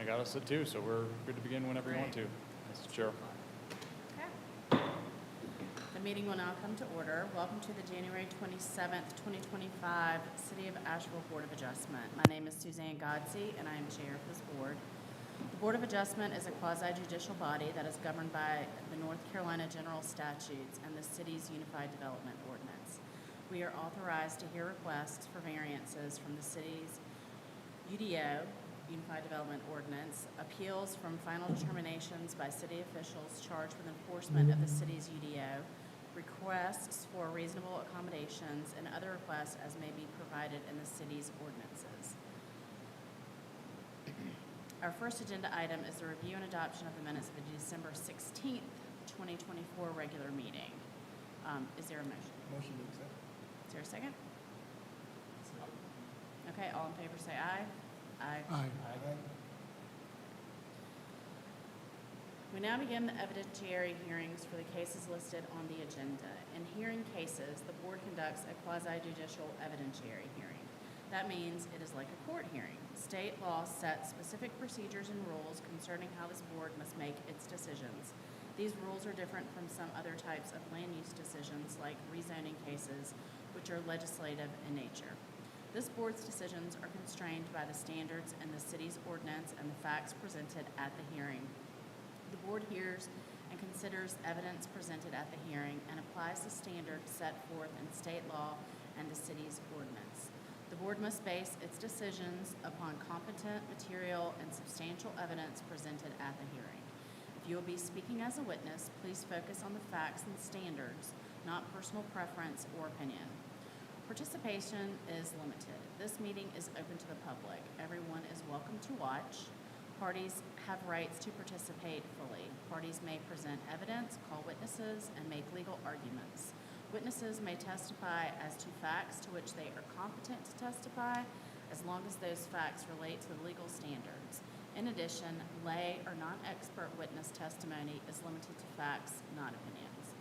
I got us at 2, so we're good to begin whenever you want to, Mr. Chair. Okay. The meeting will now come to order. Welcome to the January 27th, 2025 City of Asheville Board of Adjustment. My name is Suzanne Godsey, and I am chair of this board. The Board of Adjustment is a quasi-judicial body that is governed by the North Carolina General Statutes and the city's Unified Development Ordinance. We are authorized to hear requests for variances from the city's UDO, Unified Development Ordinance, appeals from final determinations by city officials charged with enforcement of the city's UDO, requests for reasonable accommodations, and other requests as may be provided in the city's ordinances. Our first agenda item is the review and adoption of the minutes of the December 16th, 2024 regular meeting. Is there a motion? Motion to accept. Is there a second? Okay, all in favor say aye. Aye. Aye. We now begin the evidentiary hearings for the cases listed on the agenda. In hearing cases, the board conducts a quasi-judicial evidentiary hearing. That means it is like a court hearing. State law sets specific procedures and rules concerning how this board must make its decisions. These rules are different from some other types of land use decisions like rezoning cases, which are legislative in nature. This board's decisions are constrained by the standards in the city's ordinance and the facts presented at the hearing. The board hears and considers evidence presented at the hearing and applies the standards set forth in state law and the city's ordinance. The board must base its decisions upon competent, material, and substantial evidence presented at the hearing. If you will be speaking as a witness, please focus on the facts and standards, not personal preference or opinion. Participation is limited. This meeting is open to the public. Everyone is welcome to watch. Parties have rights to participate fully. Parties may present evidence, call witnesses, and make legal arguments. Witnesses may testify as to facts to which they are competent to testify, as long as those facts relate to the legal standards. In addition, lay or non-expert witness testimony is limited to facts, not opinions.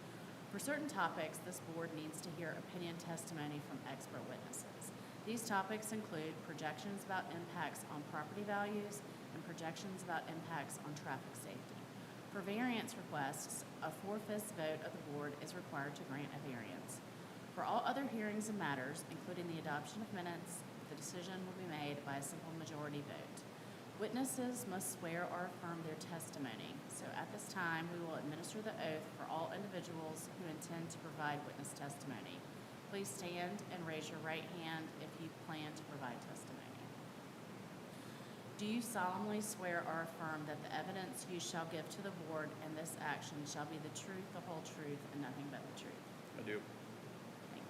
For certain topics, this board needs to hear opinion testimony from expert witnesses. These topics include projections about impacts on property values and projections about impacts on traffic safety. For variance requests, a 4/5 vote of the board is required to grant a variance. For all other hearings and matters, including the adoption of minutes, the decision will be made by a simple majority vote. Witnesses must swear or affirm their testimony. So at this time, we will administer the oath for all individuals who intend to provide witness testimony. Please stand and raise your right hand if you plan to provide testimony. Do you solemnly swear or affirm that the evidence you shall give to the board in this action shall be the truth, the whole truth, and nothing but the truth? I do. Thank you.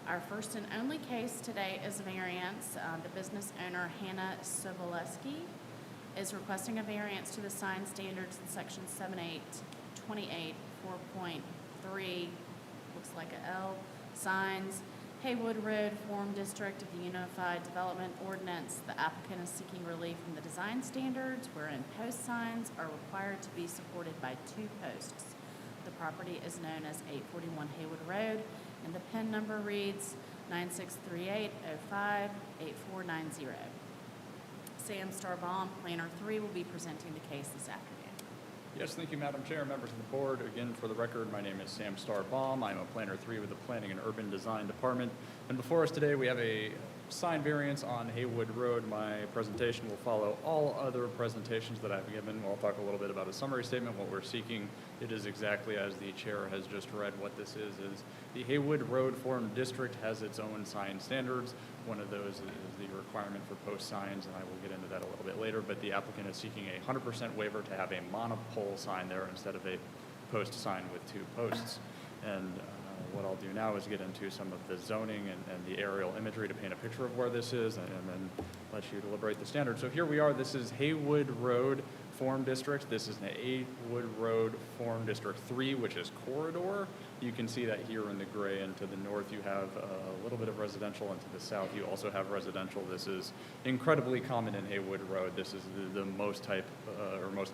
Our first and only case today is variance. The business owner, Hannah Soboleski, is requesting a variance to the sign standards in section 7828 4.3, looks like a L, signs, Haywood Road, Form District of the Unified Development Ordinance. The applicant is seeking relief from the design standards wherein post signs are required to be supported by 2 posts. The property is known as 841 Haywood Road, and the PIN number reads 9638058490. Sam Starbaum, Planner 3, will be presenting the case this afternoon. Yes, thank you, Madam Chair, members of the board. Again, for the record, my name is Sam Starbaum. I'm a Planner 3 with the Planning and Urban Design Department. And before us today, we have a sign variance on Haywood Road. My presentation will follow all other presentations that I've given. We'll talk a little bit about a summary statement, what we're seeking. It is exactly as the chair has just read. What this is the Haywood Road Form District has its own sign standards. One of those is the requirement for post signs, and I will get into that a little bit later, but the applicant is seeking a 100% waiver to have a monopole sign there instead of a post sign with 2 posts. And what I'll do now is get into some of the zoning and the aerial imagery to paint a picture of where this is and then let you deliberate the standards. So here we are. This is Haywood Road Form District. This is an Haywood Road Form District 3, which is corridor. You can see that here in the gray, and to the north you have a little bit of residential, and to the south you also have residential. This is incredibly common in Haywood Road. This is the most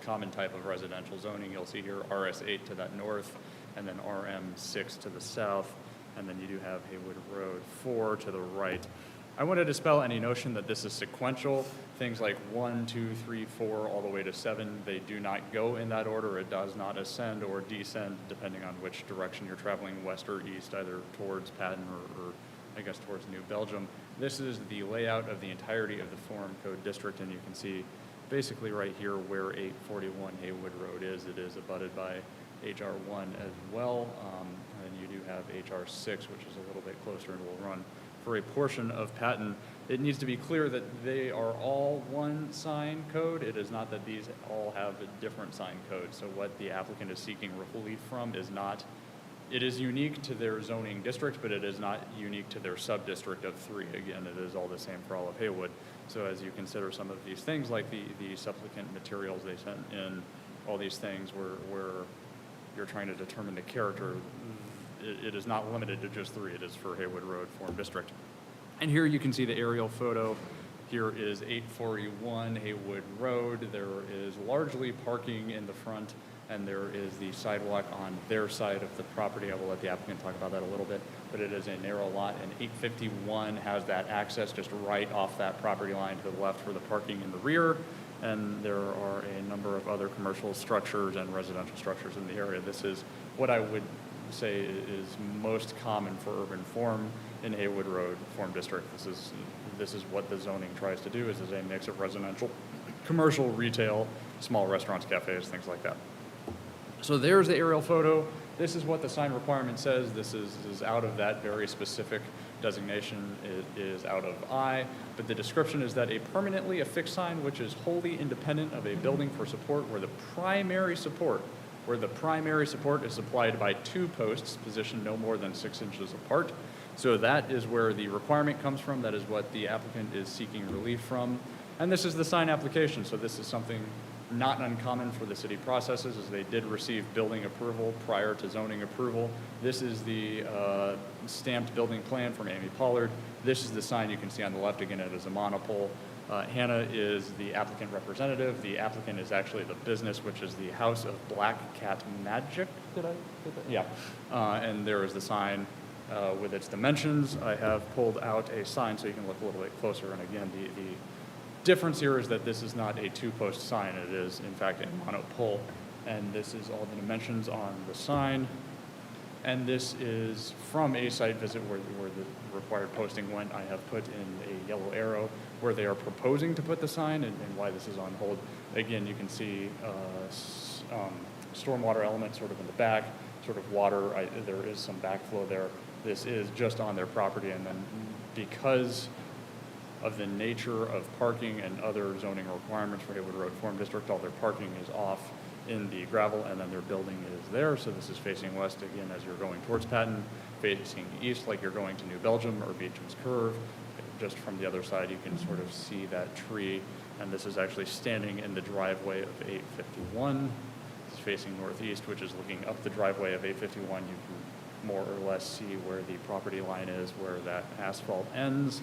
common type of residential zoning. You'll see here RS8 to that north, and then RM6 to the south, and then you do have Haywood Road 4 to the right. I want to dispel any notion that this is sequential. Things like 1, 2, 3, 4, all the way to 7, they do not go in that order. It does not ascend or descend depending on which direction you're traveling, west or east, either towards Patton or I guess towards New Belgium. This is the layout of the entirety of the Form Code District, and you can see basically right here where 841 Haywood Road is. It is abutted by HR 1 as well, and you do have HR 6, which is a little bit closer and will run for a portion of Patton. It needs to be clear that they are all one sign code. It is not that these all have a different sign code. So what the applicant is seeking relief from is not, it is unique to their zoning district, but it is not unique to their sub-district of 3. Again, it is all the same for all of Haywood. So as you consider some of these things, like the supplicant materials they sent in, all these things where you're trying to determine the character, it is not limited to just 3. It is for Haywood Road Form District. And here you can see the aerial photo. Here is 841 Haywood Road. There is largely parking in the front, and there is the sidewalk on their side of the property. I will let the applicant talk about that a little bit, but it is a narrow lot, and 851 has that access just right off that property line to the left for the parking in the rear. And there are a number of other commercial structures and residential structures in the area. This is what I would say is most common for urban form in Haywood Road Form District. This is what the zoning tries to do, is a mix of residential, commercial, retail, small restaurants, cafes, things like that. So there's the aerial photo. This is what the sign requirement says. This is out of that very specific designation. It is out of I, but the description is that a permanently affixed sign which is wholly independent of a building for support where the primary support is supplied by 2 posts positioned no more than 6 inches apart. So that is where the requirement comes from. That is what the applicant is seeking relief from. And this is the sign application. So this is something not uncommon for the city processes, as they did receive building approval prior to zoning approval. This is the stamped building plan from Amy Pollard. This is the sign you can see on the left. Again, it is a monopole. Hannah is the applicant representative. The applicant is actually the business, which is the House of Black Cat Magic. Did I get that? Yeah. And there is the sign with its dimensions. I have pulled out a sign so you can look a little bit closer. And again, the difference here is that this is not a 2-post sign. It is, in fact, a monopole. And this is all the dimensions on the sign. And this is from a site visit where the required posting went. I have put in a yellow arrow where they are proposing to put the sign and why this is on hold. Again, you can see stormwater element sort of in the back, sort of water. There is some backflow there. This is just on their property, and then because of the nature of parking and other zoning requirements for Haywood Road Form District, all their parking is off in the gravel, and then their building is there. So this is facing west, again, as you're going towards Patton, facing east like you're going to New Belgium or Beecham's Curve. Just from the other side, you can sort of see that tree, and this is actually standing in the driveway of 851. It's facing northeast, which is looking up the driveway of 851. You can more or less see where the property line is, where that asphalt ends,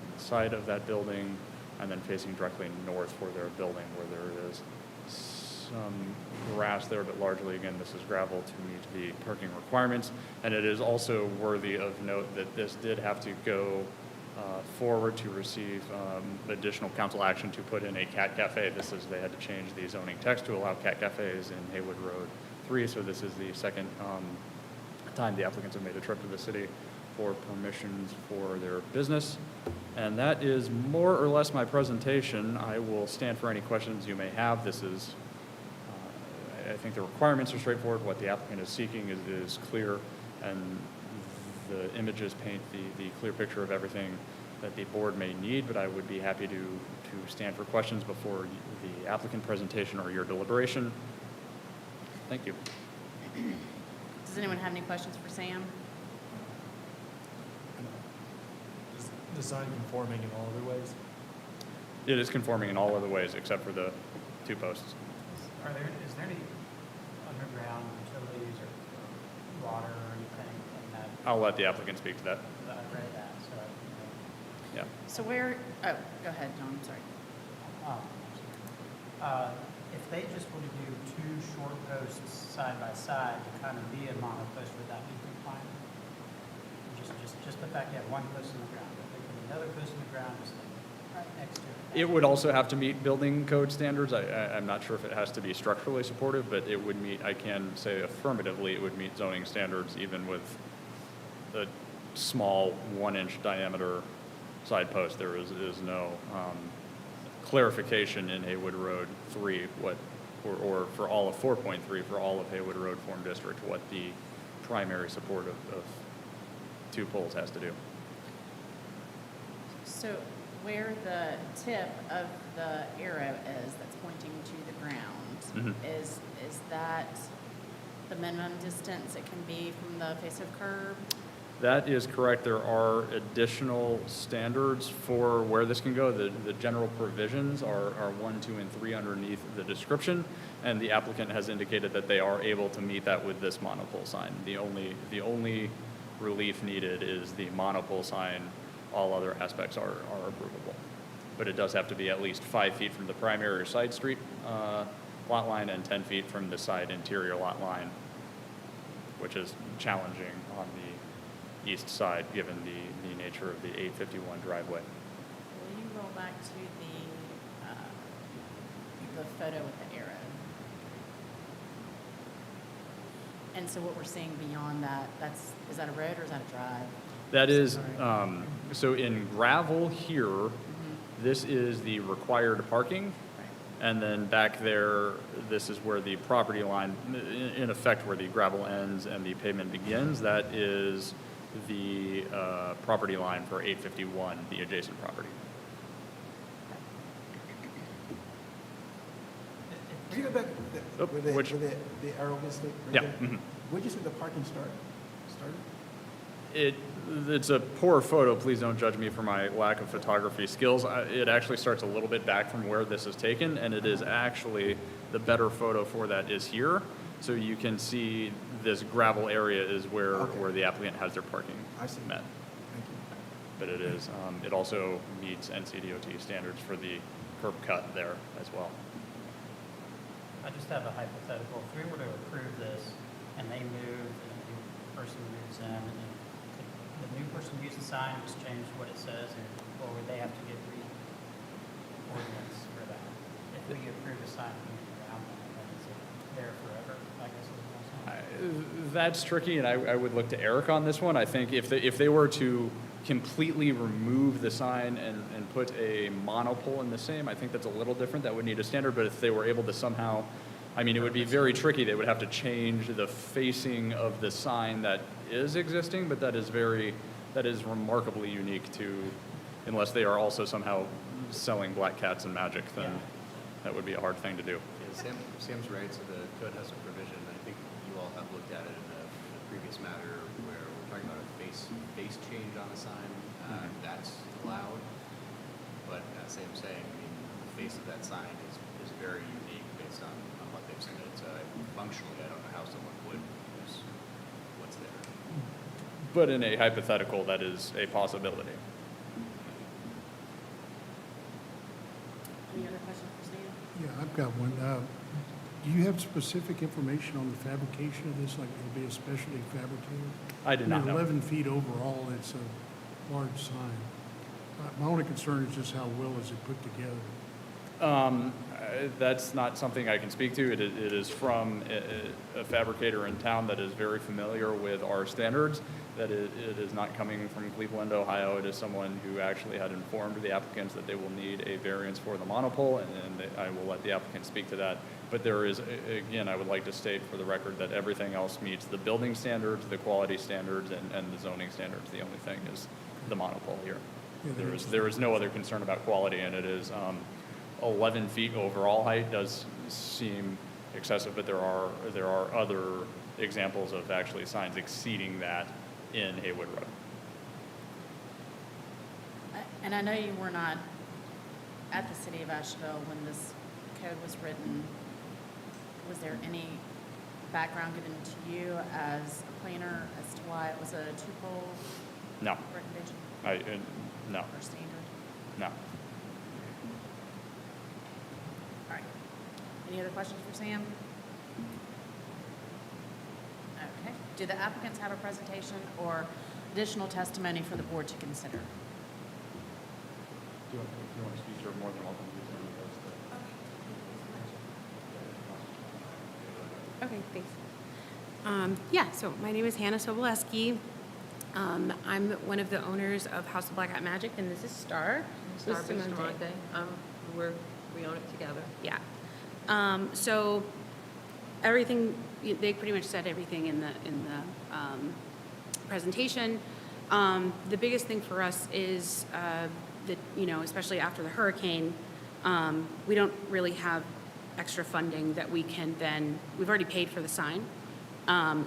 on the side of that building, and then facing directly north for their building, where there is some grass there, but largely, again, this is gravel to meet the parking requirements. And it is also worthy of note that this did have to go forward to receive additional council action to put in a cat cafe. They had to change the zoning text to allow cat cafes in Haywood Road 3. So this is the second time the applicants have made a trip to the city for permissions for their business. And that is more or less my presentation. I will stand for any questions you may have. This is, I think the requirements are straightforward. What the applicant is seeking is clear, and the images paint the clear picture of everything that the board may need, but I would be happy to stand for questions before the applicant presentation or your deliberation. Thank you. Does anyone have any questions for Sam? Is the sign conforming in all other ways? It is conforming in all other ways except for the 2 posts. Is there any underground utilities or water or anything in that? I'll let the applicant speak to that. I read that, so. Yeah. So where, oh, go ahead, John, I'm sorry. If they just were to do 2 short posts side by side to kind of be a monopost, would that be compliant? Just the fact you have 1 post in the ground, if they put another post in the ground, just like, right next to it. It would also have to meet building code standards. I'm not sure if it has to be structurally supportive, but it would meet, I can say affirmatively, it would meet zoning standards even with the small 1-inch diameter side post. There is no clarification in Haywood Road 3 or for all of 4.3 for all of Haywood Road Form District what the primary support of 2 poles has to do. So where the tip of the arrow is that's pointing to the ground, is that the minimum distance it can be from the face of curb? That is correct. There are additional standards for where this can go. The general provisions are 1, 2, and 3 underneath the description, and the applicant has indicated that they are able to meet that with this monopole sign. The only relief needed is the monopole sign. All other aspects are approvable. But it does have to be at least 5 feet from the primary or side street lot line and 10 feet from the side interior lot line, which is challenging on the east side given the nature of the 851 driveway. Will you roll back to the photo with the arrow? And so what we're seeing beyond that, is that a road or is that a drive? That is, so in gravel here, this is the required parking. And then back there, this is where the property line, in effect, where the gravel ends and the pavement begins. That is the property line for 851, the adjacent property. Can you go back Oh, where the which- arrow is? Right Yeah. there? Mhm. Where'd you say the parking started? It's a poor photo. Please don't judge me for my lack of photography skills. It actually starts a little bit back from where this is taken, and it is actually the better photo for that is here. So you can see this gravel area is where Okay. the applicant has their parking I see. met. Thank you. But it is, it also meets NCDOT standards for the curb cut there as well. I just have a hypothetical. If we were to approve this and they move and a new person moves in, and could the new person use the sign, just change what it says, or would they have to get ordinance for that? If we approve a sign from the ground, then is it there forever, I guess is what I'm saying. That's tricky, and I would look to Eric on this one. I think if they were to completely remove the sign and put a monopole in the same, I think that's a little different. That would need a standard, but if they were able to somehow, I mean, it would be very tricky. They would have to change the facing of the sign that is existing, but that is remarkably unique to, unless they are also somehow selling black cats and magic, then that would be a hard thing to do. Yeah, Sam's right, so the code has a provision, I think you all have looked at it in the previous matter where we're talking about a face change on a sign, that's allowed. But as Sam's saying, I mean, the face of that sign is very unique based on what they've submitted. So functionally, I don't know how someone would use what's there. But in a hypothetical, that is a possibility. Any other questions for Stan? Yeah, I've got one. Do you have specific information on the fabrication of this, like it'll be a specially fabricated? I did not I mean, know. 11 feet overall, it's a large sign. My only concern is just how well is it put together? That's not something I can speak to. It is from a fabricator in town that is very familiar with our standards. That it is not coming from Cleveland, Ohio. It is someone who actually had informed the applicants that they will need a variance for the monopole, and I will let the applicant speak to that. But there is, again, I would like to state for the record that everything else meets the building standards, the quality standards, and the zoning standards. The only thing is the monopole here. Yeah, There is no other concern about quality, and it is 11 feet overall height does seem excessive, but there are other examples of actually signs exceeding that in Haywood Road. And I know you were not at the city of Asheville when this code was written. Was there any background given to you as a planner as to why it was a two-pole No, recommendation no, or standard? no. All right. Any other questions for Sam? Okay. Do the applicants have a presentation or additional testimony for the board to consider? if you want to speak, you're more than welcome to use any of those. Okay, thanks. Yeah, so my name is Hannah Soboleski. I'm one of the owners of House of Black Hat Magic, and this is Star. Star Bustamante. Bustamante. We own it together. Yeah. So everything, they pretty much said everything in the presentation. The biggest thing for us is that, especially after the hurricane, we don't really have extra funding that we can then, we've already paid for the sign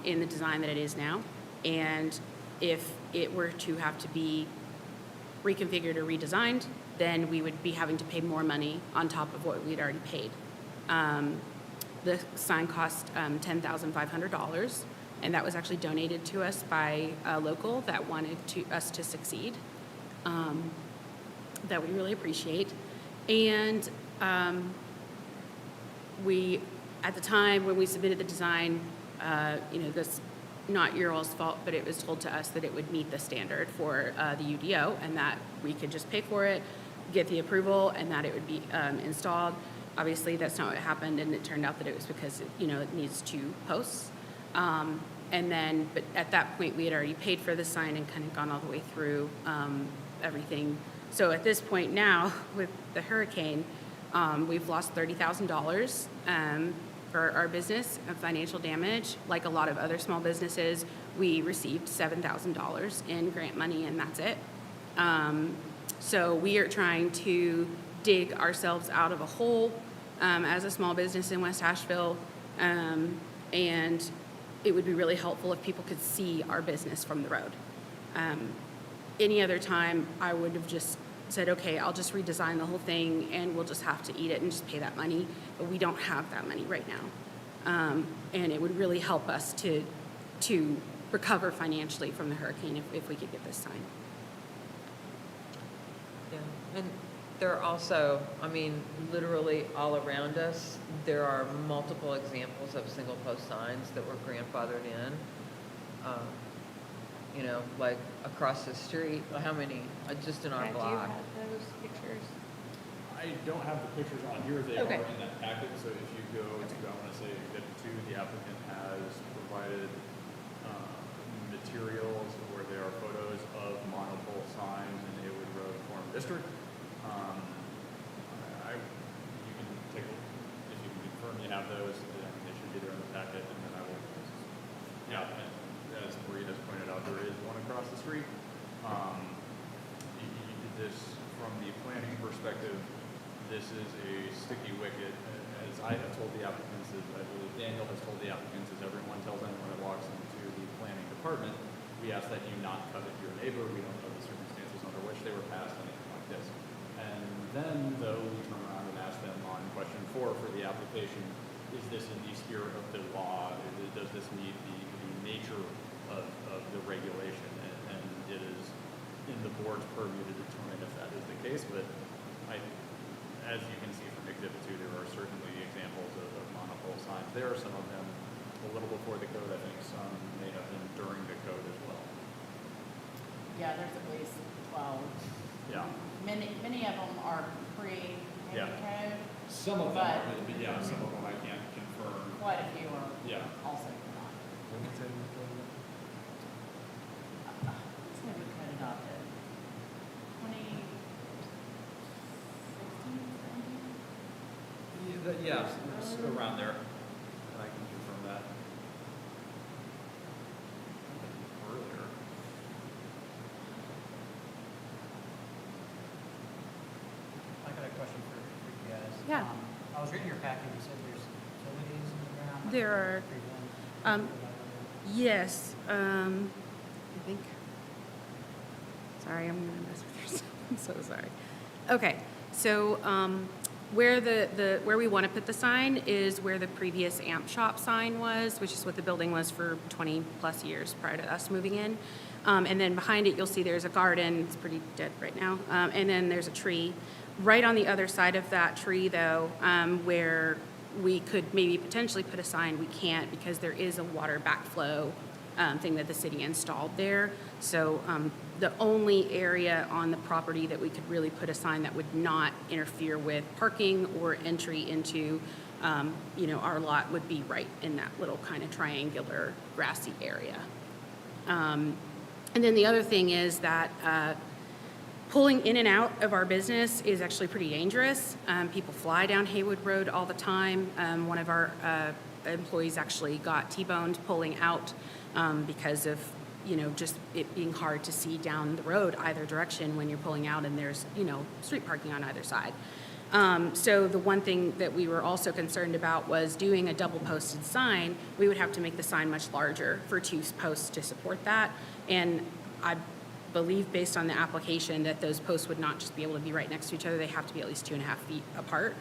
in the design that it is now. And if it were to have to be reconfigured or redesigned, then we would be having to pay more money on top of what we'd already paid. The sign cost $10,500, and that was actually donated to us by a local that wanted us to succeed, that we really appreciate. And we, at the time when we submitted the design, this not your all's fault, but it was told to us that it would meet the standard for the UDO and that we could just pay for it, get the approval, and that it would be installed. Obviously, that's not what happened, and it turned out that it was because it needs 2 posts. But at that point, we had already paid for the sign and kind of gone all the way through everything. So at this point now, with the hurricane, we've lost $30,000 for our business of financial damage. Like a lot of other small businesses, we received $7,000 in grant money, and that's it. So we are trying to dig ourselves out of a hole as a small business in West Asheville, and it would be really helpful if people could see our business from the road. Any other time, I would have just said, okay, I'll just redesign the whole thing and we'll just have to eat it and just pay that money, but we don't have that money right now. And it would really help us to recover financially from the hurricane if we could get this sign. Yeah, and there are also, literally all around us, there are multiple examples of single post signs that were grandfathered in. Like across the street, how many, just in our block? Do you have those pictures? I don't have the pictures on here. They Okay. are in that packet, so if you go to, I want to say, Exhibit 2, the applicant has provided materials where there are photos of monopole signs in Haywood Road Forum District. You can take a, if you can confirm you have those, they should be there in the packet, and then I will, and as Bree has pointed out, there is one across the street. You did this from the planning perspective. This is a sticky wicket, as I have told the applicants, as I believe Daniel has told the applicants, as everyone tells anyone that walks into the planning department, we ask that you not covet your neighbor. We don't know the circumstances under which they were passed, anything like this. And then, though, we turn around and ask them on question 4 for the application, is this in the spirit of the law? Does this meet the nature of the regulation? And it is in the board's purview to determine if that is the case, but as you can see from Exhibit 2, there are certainly examples of monopole signs. There are some of them a little before the code. I think some may have been during the code as well. Yeah, there's at least 12. Yeah. Many of them are pre-Hayward code. Some of them are, but yeah, some of them I can't confirm. Quite a few are Yeah. also not. When's it going It's Hayward code adopted. 2016, 17? Yeah, it's around there. I can confirm that. Earlier. I got a question for you guys. Yeah. I was reading your packet, you said there's utilities in the ground. There are, yes, I think, sorry, I'm gonna mess with your stuff, I'm so sorry. Okay, so, where we want to put the sign is where the previous amp shop sign was, which is what the building was for 20-plus years prior to us moving in. And then behind it, you'll see there's a garden, it's pretty dead right now, and then there's a tree. Right on the other side of that tree, though, where we could maybe potentially put a sign, we can't because there is a water backflow thing that the city installed there. So The only area on the property that we could really put a sign that would not interfere with parking or entry into, our lot would be right in that little kind of triangular grassy area. And then the other thing is that pulling in and out of our business is actually pretty dangerous. People fly down Haywood Road all the time. One of our employees actually got T-boned pulling out because of, just it being hard to see down the road either direction when you're pulling out and there's, street parking on either side. So the one thing that we were also concerned about was doing a double posted sign. We would have to make the sign much larger for 2 posts to support that. And I believe based on the application that those posts would not just be able to be right next to each other. They have to be at least 2.5 feet apart.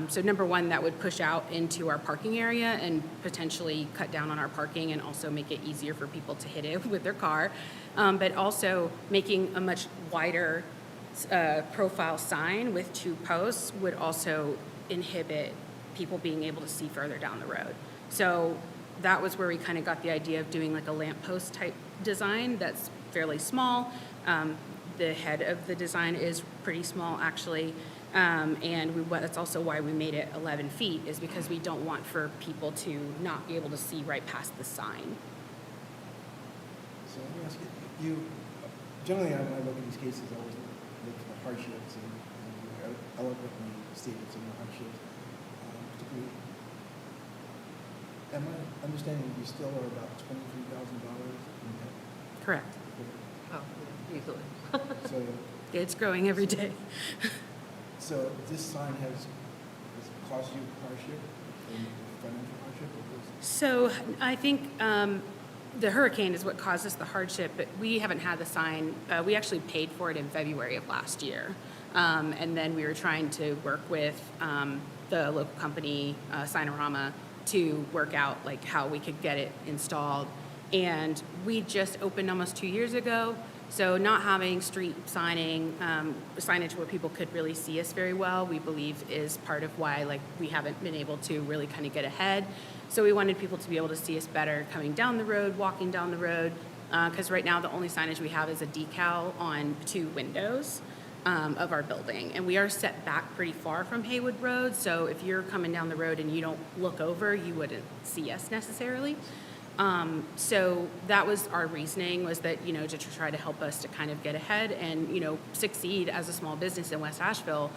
So number one, that would push out into our parking area and potentially cut down on our parking and also make it easier for people to hit it with their car. But also making a much wider profile sign with 2 posts would also inhibit people being able to see further down the road. So that was where we kind of got the idea of doing like a lamppost type design that's fairly small. The head of the design is pretty small actually. That's also why we made it 11 feet, is because we don't want for people to not be able to see right past the sign. So let me ask you, generally when I look at these cases, I always look for hardships, and you eloquently stated some of the hardships. Particularly, am I understanding you still are about $23,000 in debt? Correct. Oh, yeah, easily. So, It's growing every day. so this sign has caused you hardship, financial hardship? So I think the hurricane is what caused us the hardship, but we haven't had the sign. We actually paid for it in February of last year. And then we were trying to work with the local company, Signorama, to work out like how we could get it installed. And we just opened almost 2 years ago. So not having street signage where people could really see us very well, we believe is part of why we haven't been able to really kind of get ahead. So we wanted people to be able to see us better coming down the road, walking down the road, because right now the only signage we have is a decal on 2 windows of our building. And we are set back pretty far from Haywood Road, so if you're coming down the road and you don't look over, you wouldn't see us necessarily. So that was our reasoning, was that, to try to help us to kind of get ahead and, succeed as a small business in West Asheville.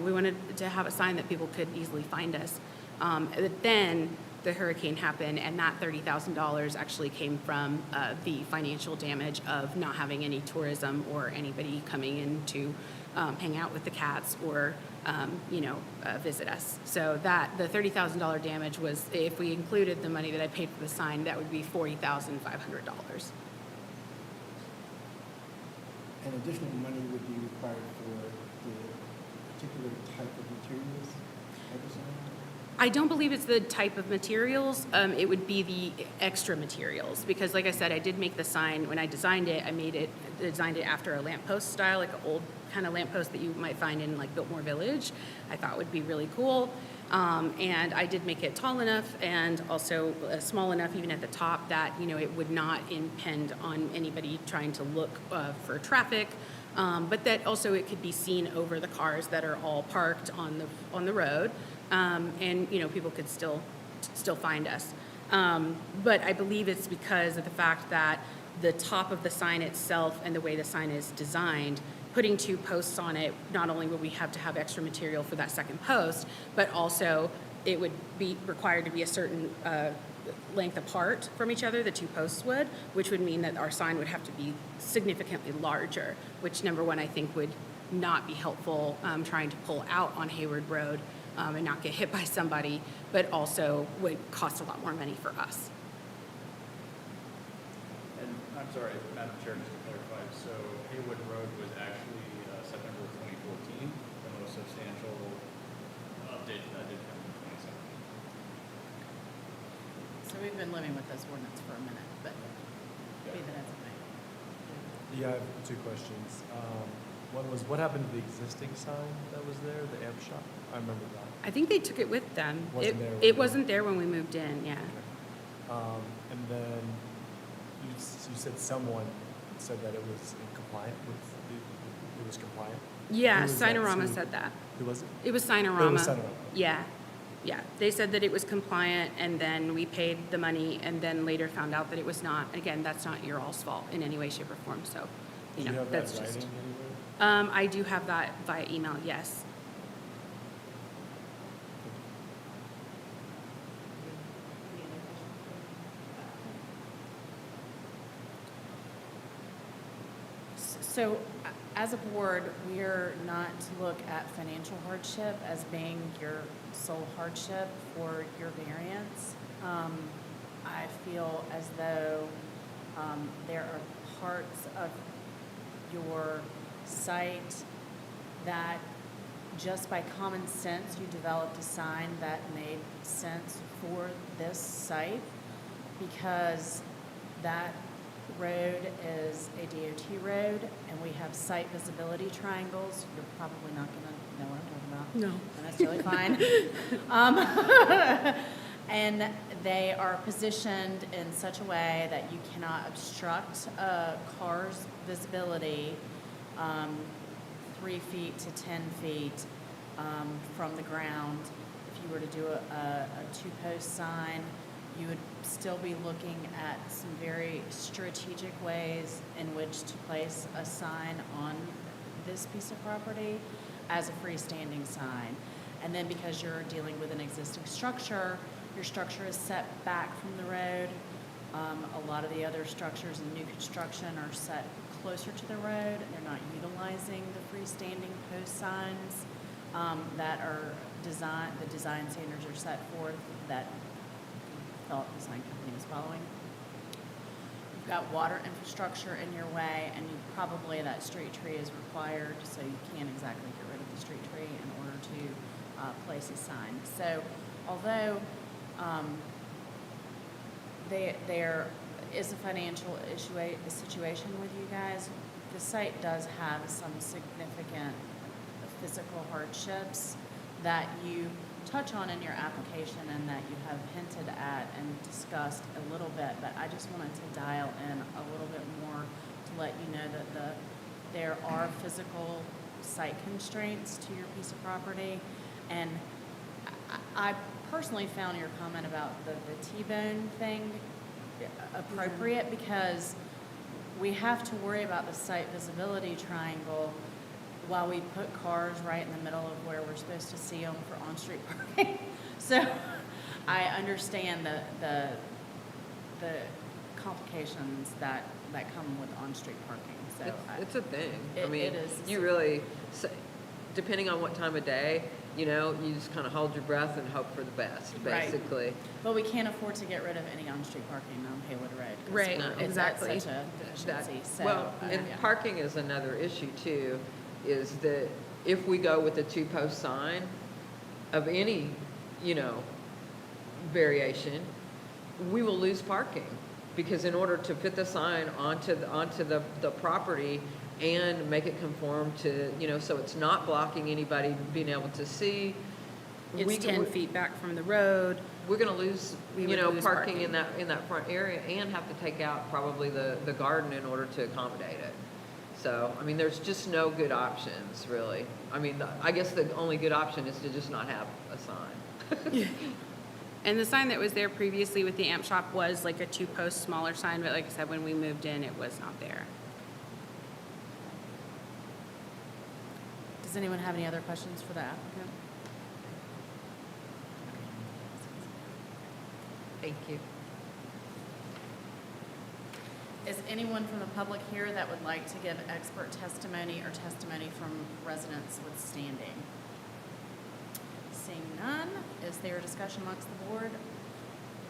We wanted to have a sign that people could easily find us. But then the hurricane happened, and that $30,000 actually came from the financial damage of not having any tourism or anybody coming in to hang out with the cats or visit us. So that the $30,000 damage was, if we included the money that I paid for the sign, that would be $40,500. And additional money would be required for the particular type of materials of the sign? I don't believe it's the type of materials. It would be the extra materials, because like I said, I did make the sign. When I designed it, designed it after a lamppost style, like an old kind of lamppost that you might find in Biltmore Village. I thought would be really cool. And I did make it tall enough and also small enough, even at the top, that it would not impede on anybody trying to look for traffic. But that also it could be seen over the cars that are all parked on the road. And people could still find us. But I believe it's because of the fact that the top of the sign itself and the way the sign is designed, putting 2 posts on it, not only would we have to have extra material for that second post, but also it would be required to be a certain length apart from each other, the 2 posts would, which would mean that our sign would have to be significantly larger, which number one, I think would not be helpful trying to pull out on Hayward Road and not get hit by somebody, but also would cost a lot more money for us. And I'm sorry, Madam Chair, just to clarify, so Haywood Road was actually September of 2014, the most substantial update that did come in 2017. So we've been living with this ordinance for a minute, but be that as it may. Yeah, I have 2 questions. One was, what happened to the existing sign that was there, the amp shop? I remember that. I think they took it with them. It wasn't there when we moved in, yeah. Okay. And then you said someone said that it was in compliant with, it was compliant? Yeah, Who was that Sinorama to? said that. Who was it? It was Oh, it Sinorama. was Sinorama. Yeah, yeah. They said that it was compliant, and then we paid the money, and then later found out that it was not. Again, that's not your all's fault in any way, shape, or form, so, Do you you know, have that that's in just. writing anywhere? I do have that via email, yes. So, as a board, we're not to look at financial hardship as being your sole hardship for your variance. I feel as though there are parts of your site that just by common sense, you developed a sign that made sense for this site because that road is a DOT road and we have site visibility triangles. You're probably not gonna know what I'm talking about. No. And that's totally fine. And they are positioned in such a way that you cannot obstruct a car's visibility 3 feet to 10 feet from the ground. If you were to do a two-post sign, you would still be looking at some very strategic ways in which to place a sign on this piece of property as a freestanding sign. And then because you're dealing with an existing structure, your structure is set back from the road. A lot of the other structures in new construction are set closer to the road. They're not utilizing the freestanding post signs that are designed, the design standards are set forth that thought the design company was following. You've got water infrastructure in your way, and you probably, that street tree is required, so you can't exactly get rid of the street tree in order to place a sign. So although there is a financial situation with you guys, the site does have some significant physical hardships that you touch on in your application and that you have hinted at and discussed a little bit, but I just wanted to dial in a little bit more to let you know that there are physical site constraints to your piece of property. And I personally found your comment about the T-bone thing appropriate because we have to worry about the site visibility triangle while we put cars right in the middle of where we're supposed to see them for on-street parking. So I understand the complications that come with on-street parking. So It's a thing. I It mean, is. you really, depending on what time of day, you know, you just kind of hold your breath and hope for the best, Right. basically. But we can't afford to get rid of any on-street parking on Haywood Road. 'Cause Right, it's at exactly. such a deficiency, so. Well, and yeah. parking is another issue too, is that if we go with a two-post sign of any, you know, variation, we will lose parking. Because in order to fit the sign onto the property and make it conform to, you know, so it's not blocking anybody being able to see. It's 10 feet back from the road. We're gonna lose, We you would know, lose parking in that front area and have to take out probably the garden in order to accommodate it. So, I mean, there's just no good options, really. I mean, I guess the only good option is to just not have a sign. And the sign that was there previously with the amp shop was like a two-post smaller sign, but like I said, when we moved in, it was not there. Does anyone have any other questions for the applicant? Thank you. Is anyone from the public here that would like to give expert testimony or testimony from residents with standing? Seeing none, is there a discussion amongst the board,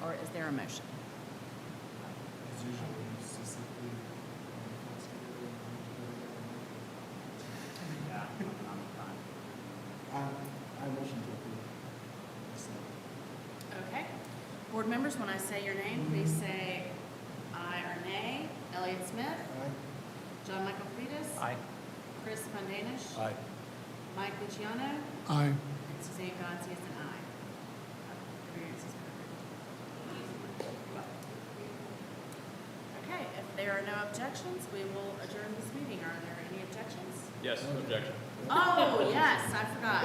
or is there a motion? As usual, specifically. I motion to approve. Okay. Board members, when I say your name, please say aye or nay. Elliot Smith, Aye. John Michael Freitas, Aye. Chris Danish, Aye. Mike Luciano, Aye. and Suzanne Godsey is an aye. Variance is approved. Okay, if there there are no objections, we will adjourn this meeting. Are there any objections? Yes, objection. Oh, yes, I forgot.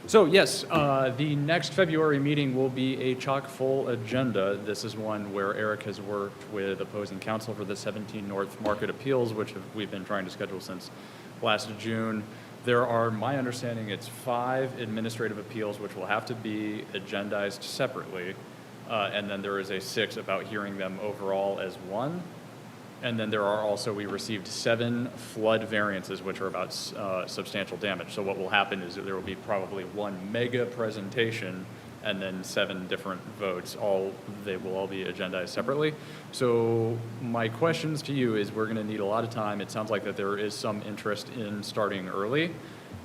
So yes, the next February meeting will be a chock-full agenda. This is one where Eric has worked with opposing counsel for the 17 North Market appeals, which we've been trying to schedule since last June. There are, my understanding, it's 5 administrative appeals which will have to be agendized separately. And then there is a 6 about hearing them overall as one. And then there are also, we received 7 flood variances, which are about substantial damage. So what will happen is that there will be probably one mega presentation and then 7 different votes. They will all be agendized separately. So my questions to you is, we're gonna need a lot of time. It sounds like that there is some interest in starting early.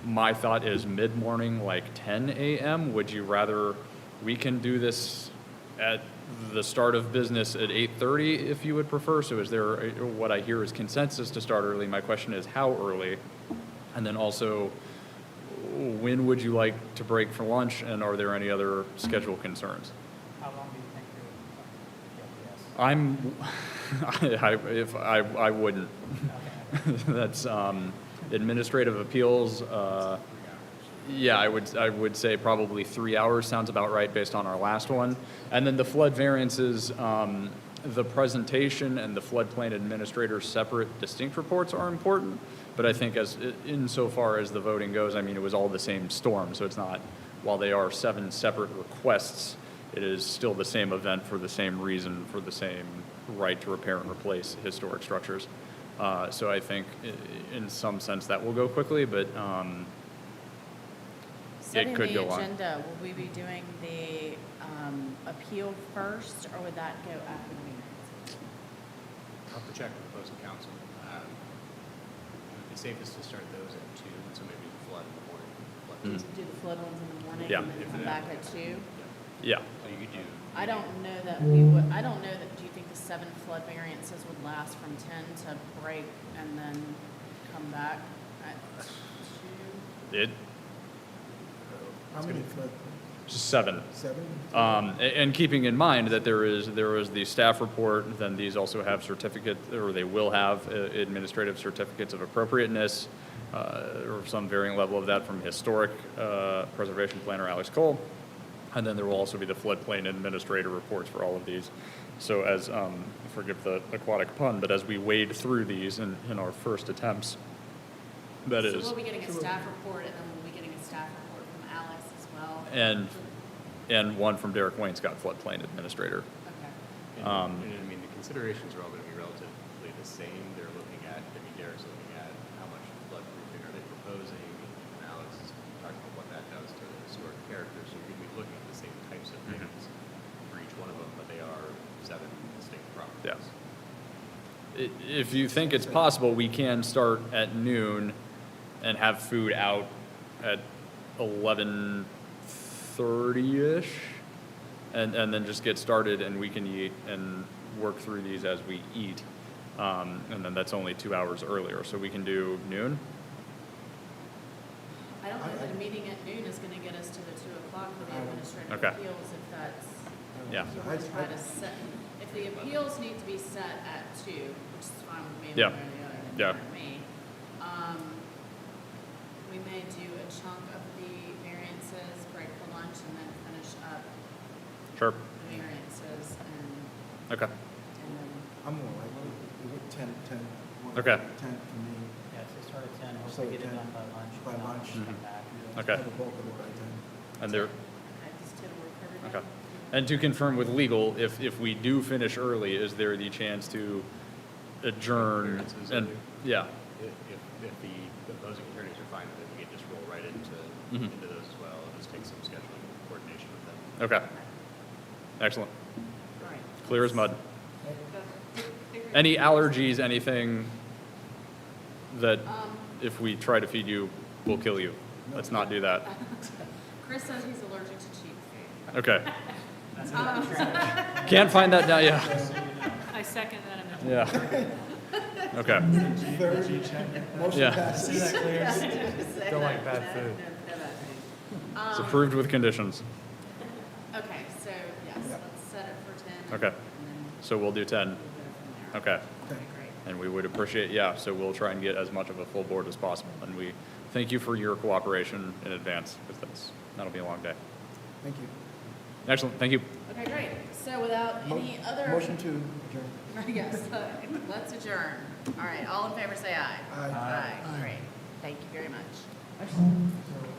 My thought is mid-morning, like 10 a.m. Would you rather, we can do this at the start of business at 8:30 if you would prefer? So is there, what I hear is consensus to start early. My question is how early? And then also, when would you like to break for lunch, and are there any other schedule concerns? How long do you think you're, yes? I wouldn't. Okay. That's administrative appeals. Yeah, I would say probably 3 hours sounds about right based on our last one. And then the flood variances, the presentation and the floodplain administrator's separate distinct reports are important. But I think insofar as the voting goes, I mean, it was all the same storm. So it's not, while they are 7 separate requests, it is still the same event for the same reason, for the same right to repair and replace historic structures. So I think in some sense that will go quickly, but it could go on. Setting the agenda, will we be doing the appeal first, or would that go after the meeting? I'll have to check with opposing counsel. It would be safest to start those at 2, so maybe the flood in the morning. Do the flood ones in the morning Yeah. and then come back at 2? Yeah. So you could do. I don't know that we would, I don't know that, do you think the 7 flood variances would last from 10 to break and then come back at 2? How many flood? Just 7. 7? And keeping in mind that there is the staff report, then these also have or they will have administrative certificates of appropriateness, or some varying level of that from historic preservation planner Alex Cole. And then there will also be the floodplain administrator reports for all of these. So as, forgive the aquatic pun, but as we wade through these in our first attempts, that is. So we'll be getting a staff report, and then we'll be getting a staff report from Alex as well? And one from Derek Wainscott, floodplain administrator. Okay. And I mean, the considerations are all going to be relatively the same. They're looking at, I mean, Derek's looking at how much floodproofing are they proposing, and Alex is talking about what that does to the historic character. So you're going to be looking at the same types of things for each one of them, but they are 7 distinct properties. Yeah. If you think it's possible, we can start at noon and have food out at 11:30-ish, and then just get started, and we can eat and work through these as we eat. And then that's only 2 hours earlier, so we can do noon. I don't know that a meeting at noon is gonna get us to the 2 o'clock for the administrative Okay. appeals, if that's, Yeah. if you want to try to set, if the appeals need to be set at 2, which is fine with me, Yeah. one way or the other, doesn't Yeah. matter to me. We may do a chunk of the variances, break for lunch, and then finish up Sure. the variances, and Okay. then, I'm more like, 10, 1, Okay. 10 for me. Yeah, so start at 10, So hopefully get it 10 done by lunch. by and I'll lunch. just come back. Okay. Have a bulk of it by 10. And there. okay, does 10 work for everybody? Okay. And to confirm with legal, if we do finish early, is there the chance to adjourn? Variances And, early? yeah, If the opposing attorneys are fine with it, we can just roll right into Mhm. those as well. It'll just take some scheduling coordination with them. okay. Excellent. All right. Clear as mud. Any allergies, anything that if we try to feed you, will kill you? Let's not do that. Chris says he's allergic to cheap food. Okay. Can't find that down, yeah. I second that amendment. Yeah. Okay. Third, motion Yeah. passes. Don't like bad food. It's approved with conditions. Okay, so yes, Yeah. let's set it for 10. Okay, And then so we'll do 10. we'll go from there. Okay. Okay, great. And we would appreciate, yeah, so we'll try and get as much of a full board as possible. And we thank you for your cooperation in advance, because that'll be a long day. Thank you. Excellent, thank you. Okay, great. So without any other. Motion to adjourn. Yes, let's adjourn. All right, all in favor, say aye. Aye. Aye, Aye. great. Thank you very much.